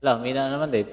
Wala, mina na naman, Dave.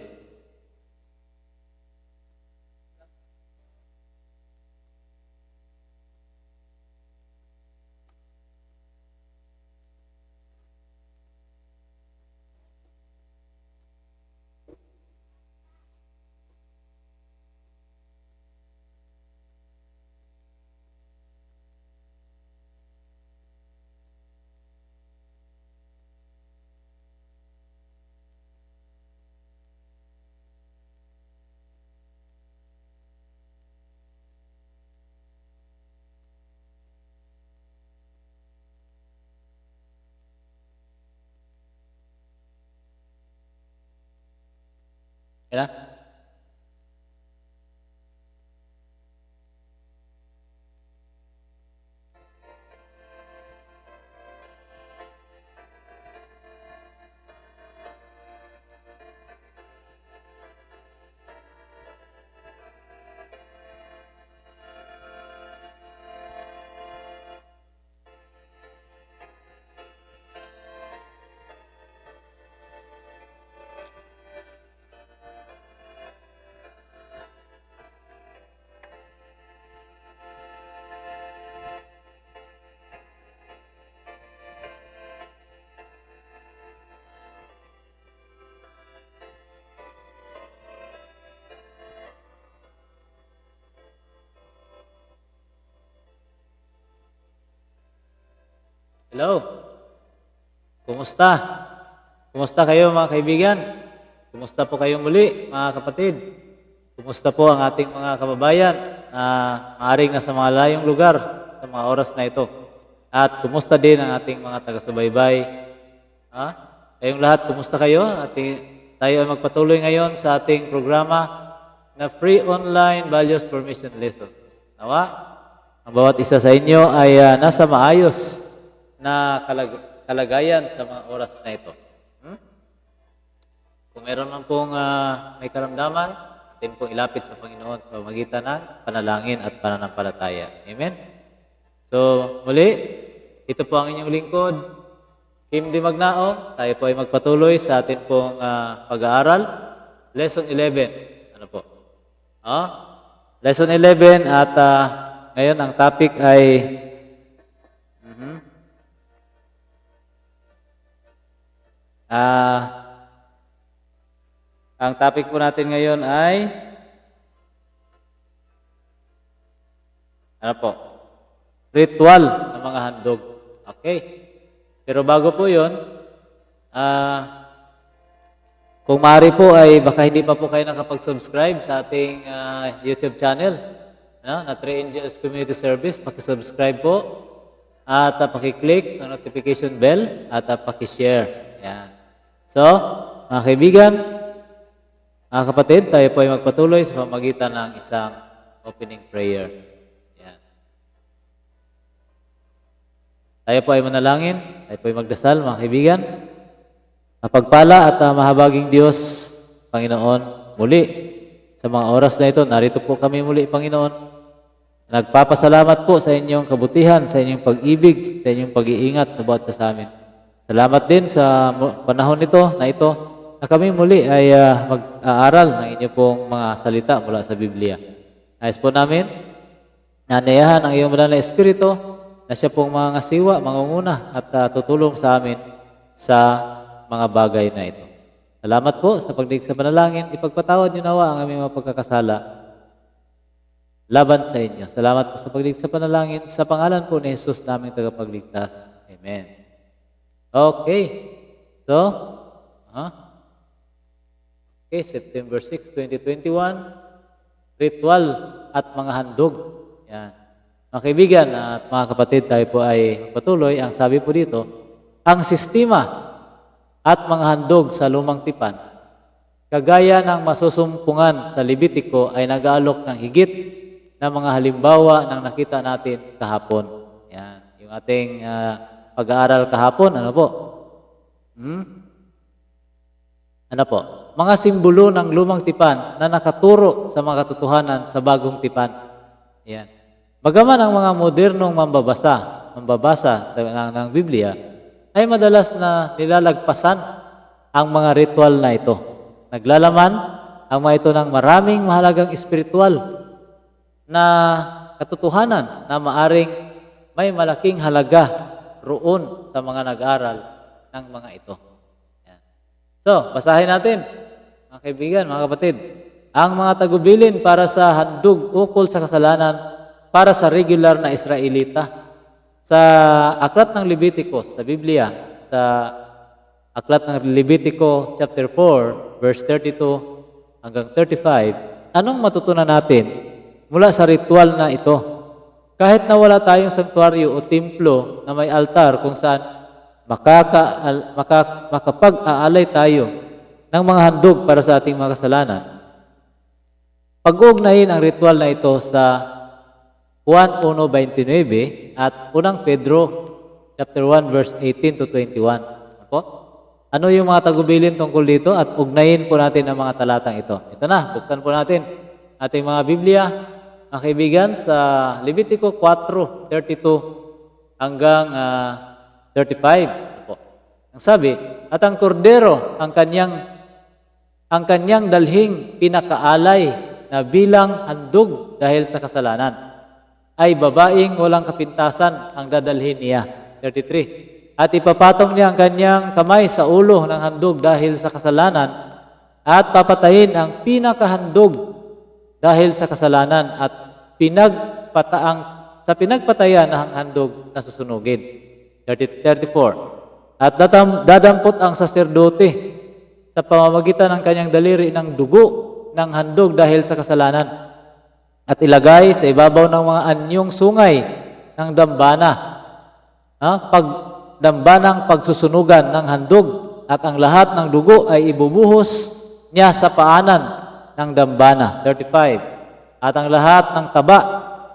Kaya na? Hello? Kumusta? Kumusta kayo mga kaibigan? Kumusta po kayo muli mga kapatid? Kumusta po ang ating mga kababayan na maaring nasa mga layong lugar sa mga oras na ito? At kumusta din ang ating mga taga-subaybay? Kayong lahat, kumusta kayo? At tayo ay magpatuloy ngayon sa ating programa na Free Online Values Formation Lessons. Nawa, ang bawat isa sa inyo ay nasa maayos na kalagayan sa mga oras na ito. Kung meron man pong may karamdaman, atin pong ilapit sa Panginoon sa pamamagitan ng panalangin at pananampalataya. Amen? So, muli, ito po ang inyong lingkod, Kim Di Magnaong. Tayo po ay magpatuloy sa atin pong pag-aaral. Lesson 11. Ano po? Lesson 11 at ngayon ang topic ay ang topic po natin ngayon ay ano po? Ritual ng mga handog. Okay. Pero bago po yun, kung maaari po ay baka hindi pa po kayo nakapag-subscribe sa ating YouTube channel na Three Angels Community Service, pakisubscribe po at pakiclick ang notification bell at pakishare. Yan. So, mga kaibigan, mga kapatid, tayo po ay magpatuloy sa pamamagitan ng isang opening prayer. Yan. Tayo po ay manalangin, tayo po ay magdasal, mga kaibigan. Mapagpala at mahabaging Diyos, Panginoon, muli sa mga oras na ito, narito po kami muli, Panginoon. Nagpapasalamat po sa inyong kabutihan, sa inyong pag-ibig, sa inyong pag-iingat sa bawat sa amin. Salamat din sa panahon nito na kami muli ay mag-aaral ng inyong pong mga salita mula sa Biblia. Nais po namin nanayahan ang iyong banal na Espiritu na siya pong mga ngasiwa, mangunguna at tutulong sa amin sa mga bagay na ito. Salamat po sa pagdinig sa panalangin. Ipagpatawad niyo nawa ang aming mga pagkakasala laban sa inyo. Salamat po sa pagdinig sa panalangin. Sa pangalan po ni Jesus naming tagapagligtas. Amen. Okay. So, September 6, 2021, ritual at mga handog. Yan. Mga kaibigan at mga kapatid, tayo po ay patuloy. Ang sabi po dito, ang sistema at mga handog sa lumang tipan, kagaya ng masusumpungan sa Levitico, ay nag-aalok ng higit na mga halimbawa ng nakita natin kahapon. Yan. Yung ating pag-aaral kahapon, ano po? Ano po? Mga simbolo ng lumang tipan na nakaturo sa mga katotohanan sa bagong tipan. Yan. Bagaman ang mga modernong mambabasa ng Biblia, ay madalas na nilalagpasan ang mga ritual na ito. Naglalaman ang mga ito ng maraming mahalagang espiritual na katotohanan na maaring may malaking halaga roon sa mga nag-aral ng mga ito. Yan. So, basahin natin, mga kaibigan, mga kapatid. Ang mga tagubilin para sa handog ukol sa kasalanan para sa regular na Israelita. Sa aklat ng Leviticus, sa Biblia, sa aklat ng Levitico chapter 4, verse 32 hanggang 35, anong matutunan natin mula sa ritual na ito? Kahit na wala tayong sanktuaryo o templo na may altar kung saan makapag-aalay tayo ng mga handog para sa ating mga kasalanan, pag-ugnayin ang ritual na ito sa Juan 1:29 at 1 Pedro chapter 1 verse 18 to 21. Ano yung mga tagubilin tungkol dito? At ugnayin po natin ang mga talatang ito. Ito na, buksan po natin ating mga Biblia, mga kaibigan, sa Levitico 4:32 hanggang 35. Ang sabi, at ang kordero ang kanyang dalhing pinakaalay na bilang handog dahil sa kasalanan ay babaeng walang kapintasan ang dadalhin niya. 33. At ipapatong niya ang kanyang kamay sa ulo ng handog dahil sa kasalanan at papatayin ang pinakahandog dahil sa kasalanan at sa pinagpatayan ng handog na susunugin. 34. At dadampot ang saserdote sa pamamagitan ng kanyang daliri ng dugo ng handog dahil sa kasalanan at ilagay sa ibabaw ng mga anyong sungay ng dambana. Dambanang pagsusunugan ng handog at ang lahat ng dugo ay ibubuhos niya sa paanan ng dambana. 35. At ang lahat ng taba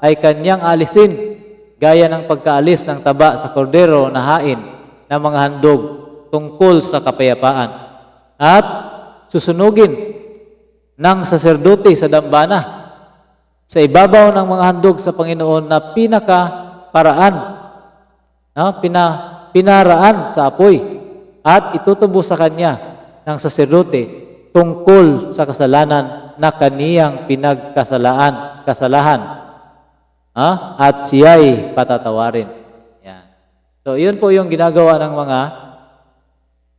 ay kanyang alisin gaya ng pagkaalis ng taba sa kordero na hain ng mga handog tungkol sa kapayapaan. At susunugin ng saserdote sa dambana sa ibabaw ng mga handog sa Panginoon na pinaraan sa apoy at itutubo sa kanya ng saserdote tungkol sa kasalanan na kaniyang kasalahan at siya'y patatawarin. Yan. So, yun po yung ginagawa ng mga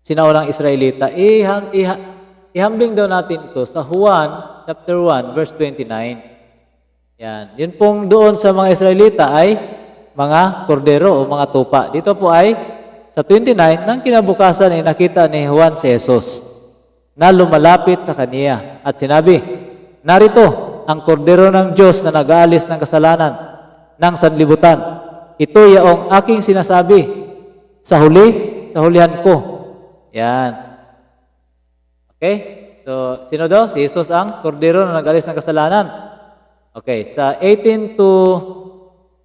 sinaunang Israelita. Ihambing daw natin ito sa Juan chapter 1 verse 29. Yan. Yun pong doon sa mga Israelita ay mga kordero o mga tupa. Dito po ay sa 29, nang kinabukasan ay nakita ni Juan si Jesus na lumalapit sa kaniya at sinabi, narito ang kordero ng Diyos na nag-aalis ng kasalanan ng sanlibutan. Ito yaong aking sinasabi sa hulihan ko. Yan. Okay? So, sino daw? Si Jesus ang kordero na nag-aalis ng kasalanan. Okay, sa 18 to,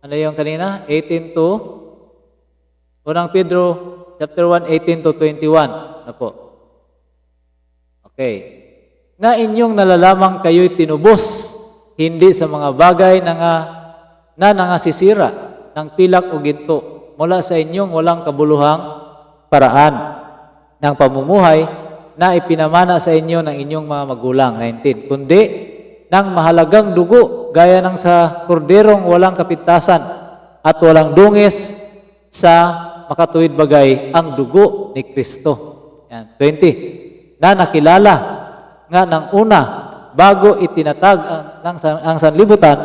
ano yung kanina? 18 to, 1 Pedro, chapter 1, 18 to 21. Ano po? Okay. Na inyong nalalamang kayo'y tinubos, hindi sa mga bagay na nangasisira ng pilak o ginto, mula sa inyong walang kabuluhang paraan ng pamumuhay na ipinamana sa inyo ng inyong mga magulang. 19. Kundi, ng mahalagang dugo gaya ng sa korderong walang kapintasan at walang dungis sa makatuwid bagay ang dugo ni Kristo. Yan. 20. Na nakilala nga ng una bago itinatag ang sanlibutan,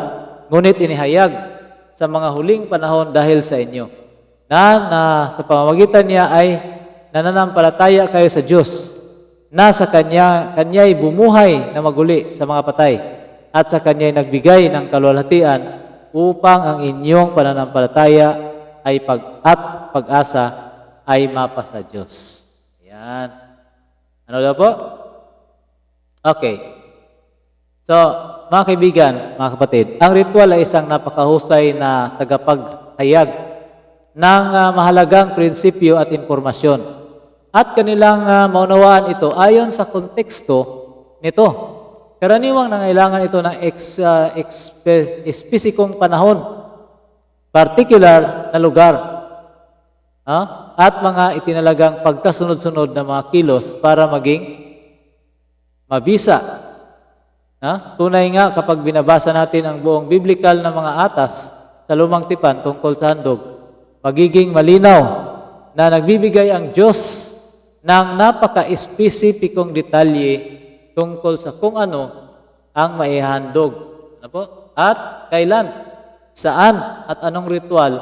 ngunit inihayag sa mga huling panahon dahil sa inyo na sa pamamagitan niya ay nananampalataya kayo sa Diyos na sa kanya'y bumuhay na maguli sa mga patay at sa kanya'y nagbigay ng kaluwalhatian upang ang inyong pananampalataya ay pag-asa ay mapa sa Diyos. Yan. Ano daw po? Okay. So, mga kaibigan, mga kapatid, ang ritual ay isang napakahusay na tagapaghayag ng mahalagang prinsipyo at informasyon. At kanilang maunawaan ito ayon sa konteksto nito. Karaniwang nangailangan ito ng espesikong panahon, particular na lugar, at mga itinalagang pagkasunod-sunod na mga kilos para maging mabisa. Tunay nga kapag binabasa natin ang buong biblical na mga atas sa Lumang Tipan tungkol sa handog, magiging malinaw na nagbibigay ang Diyos ng napaka-espesipikong detalye tungkol sa kung ano ang maihandog. Ano po? At kailan, saan, at anong ritual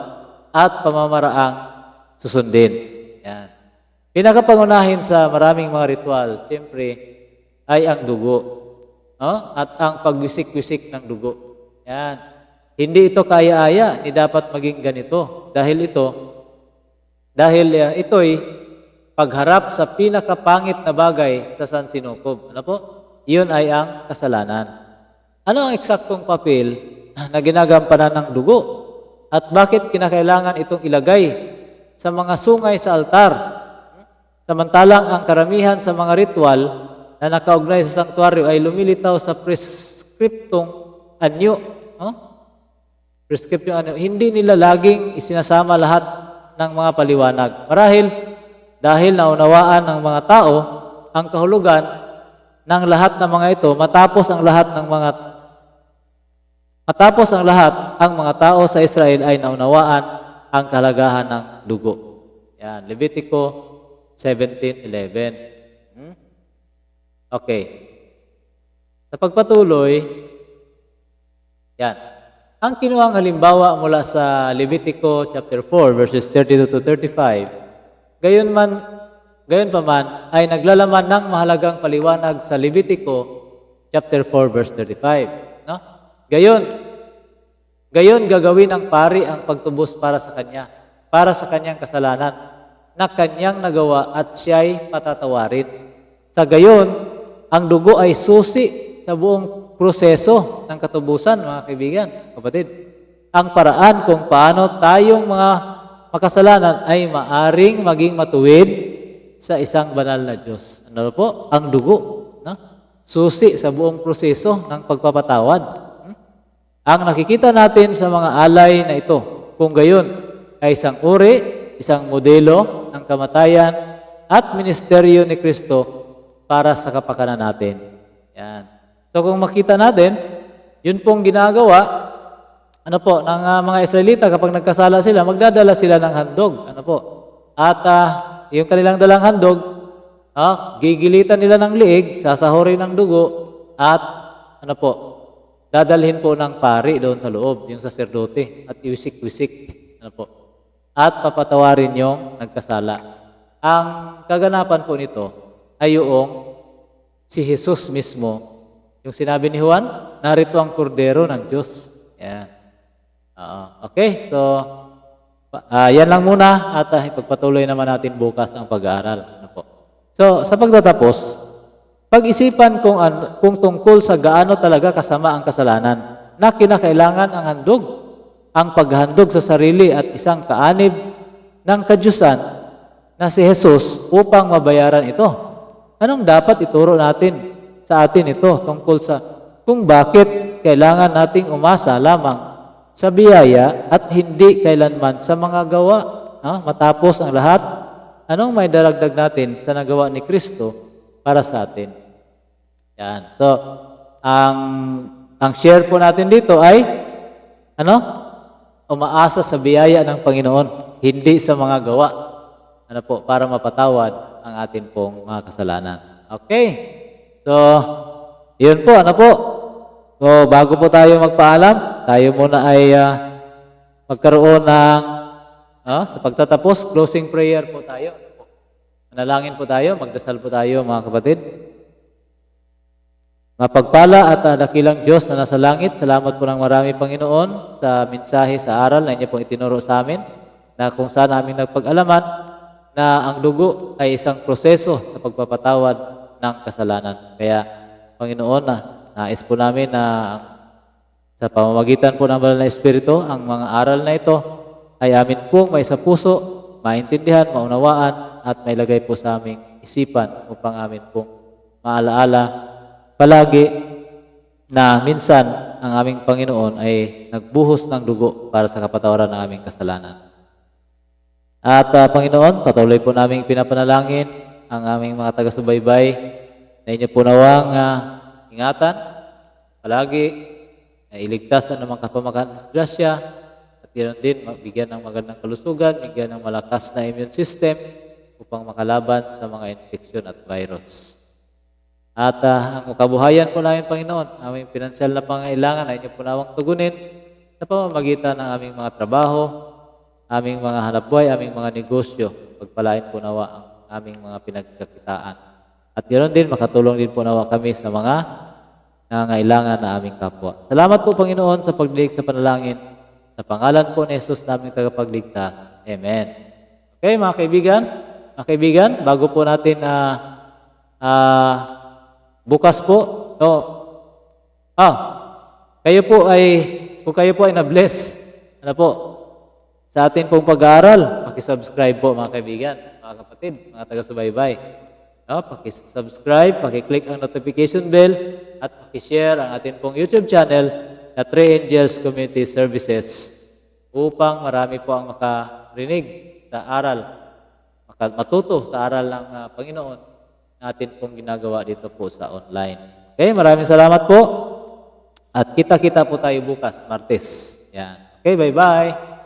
at pamamaraang susundin. Yan. Pinakapangunahin sa maraming mga ritual, siyempre, ay ang dugo. At ang pagwisik-wisik ng dugo. Yan. Hindi ito kaya-aya, hindi dapat maging ganito. Dahil ito'y pagharap sa pinakapangit na bagay sa sansinukob. Ano po? Iyon ay ang kasalanan. Ano ang eksaktong papel na ginagampanan ng dugo? At bakit kinakailangan itong ilagay sa mga sungay sa altar? Samantalang ang karamihan sa mga ritual na nakaugnay sa sanktuaryo ay lumilitaw sa preskriptong anyo. Preskriptong anyo. Hindi nila laging isinasama lahat ng mga paliwanag. Marahil, dahil naunawaan ng mga tao ang kahulugan ng lahat ng mga ito, matapos ang lahat ang mga tao sa Israel ay naunawaan ang kahalagahan ng dugo. Yan, Levitico 17:11. Okay. Sa pagpatuloy, yan. Ang kinuhang halimbawa mula sa Levitico chapter 4 verses 32 to 35, gayon pa man ay naglalaman ng mahalagang paliwanag sa Levitico chapter 4 verse 35, no? Gayon gagawin ng pari ang pagtubos para sa kanya, para sa kanyang kasalanan na kanyang nagawa at siya'y patatawarin. Sa gayon, ang dugo ay susi sa buong proseso ng katubusan, mga kaibigan, kapatid. Ang paraan kung paano tayong mga makasalanan ay maaring maging matuwid sa isang banal na Diyos. Ano po? Ang dugo. No? Susi sa buong proseso ng pagpapatawad. Ang nakikita natin sa mga alay na ito, kung gayon, ay isang uri, isang modelo ng kamatayan at ministeryo ni Kristo para sa kapakanan natin. Yan. So kung makita natin, yun pong ginagawa, ng mga Israelita kapag nagkasala sila, magdadala sila ng handog. At yung kanilang dalang handog, gigilitan nila ng liig, sasahurin ng dugo, at dadalhin po ng pari doon sa loob, yung saserdote, at iwisik-wisik. At papatawarin yung nagkasala. Ang kaganapan po nito ay yung si Jesus mismo. Yung sinabi ni Juan, narito ang kordero ng Diyos. Yan. Okay, so yan lang muna at ipagpatuloy naman natin bukas ang pag-aaral. So, sa pagtatapos, pag-isipan kung tungkol sa gaano talaga kasama ang kasalanan na kinakailangan ang handog, ang paghandog sa sarili at isang kaanib ng kadyusan na si Jesus upang mabayaran ito. Anong dapat ituro natin sa atin ito tungkol sa kung bakit kailangan nating umasa lamang sa biyaya at hindi kailanman sa mga gawa? Matapos ang lahat, anong may daragdag natin sa nagawa ni Kristo para sa atin? Yan. So, ang share po natin dito ay umaasa sa biyaya ng Panginoon, hindi sa mga gawa. Para mapatawad ang atin pong mga kasalanan. Okay. So, yun po, So, bago po tayo magpaalam, tayo muna ay magkaroon ng sa pagtatapos, closing prayer po tayo. Manalangin po tayo, magdasal po tayo mga kapatid. Mapagpala at dakilang Diyos na nasa langit, salamat po ng marami Panginoon sa mensahe, sa aral na inyo pong itinuro sa amin, na kung saan namin nagpag-alaman na ang dugo ay isang proseso sa pagpapatawad ng kasalanan. Kaya, Panginoon, nais po namin na sa pamamagitan po ng Banal na Espiritu, ang mga aral na ito ay amin pong may sa puso, maintindihan, maunawaan, at may lagay po sa aming isipan upang amin pong maalaala palagi na minsan ang aming Panginoon ay nagbuhos ng dugo para sa kapatawaran ng aming kasalanan. At Panginoon, patuloy po naming pinapanalangin ang aming mga taga-subaybay na inyo po nawang ingatan, palagi, na iligtas ang mga kapamakan ng grasya, at ganoon din, bigyan ng magandang kalusugan, bigyan ng malakas na immune system upang makalaban sa mga infeksyon at virus. At ang kabuhayan po namin, Panginoon, aming pinansyal na pangailangan ay inyo po nawang tugunin sa pamamagitan ng aming mga trabaho, aming mga hanapbuhay, aming mga negosyo. Pagpalain po nawa ang aming mga pinagkakitaan. At ganoon din, makatulong din po nawa kami sa mga nangangailangan na aming kapwa. Salamat po, Panginoon, sa pagdinig sa panalangin. Sa pangalan po ni Jesus naming tagapagligtas. Amen. Okay, mga kaibigan, bago po natin bukas po, no, kung kayo po ay na-bless, ano po, sa atin pong pag-aaral, pakisubscribe po mga kaibigan, mga kapatid, mga taga-subaybay. No, pakisubscribe, pakiclick ang notification bell, at pakishare ang atin pong YouTube channel na Three Angels Community Services upang marami po ang makarinig sa aral, matuto sa aral ng Panginoon natin pong ginagawa dito po sa online. Okay, maraming salamat po. At kita-kita po tayo bukas, Martes. Yan. Okay, bye-bye.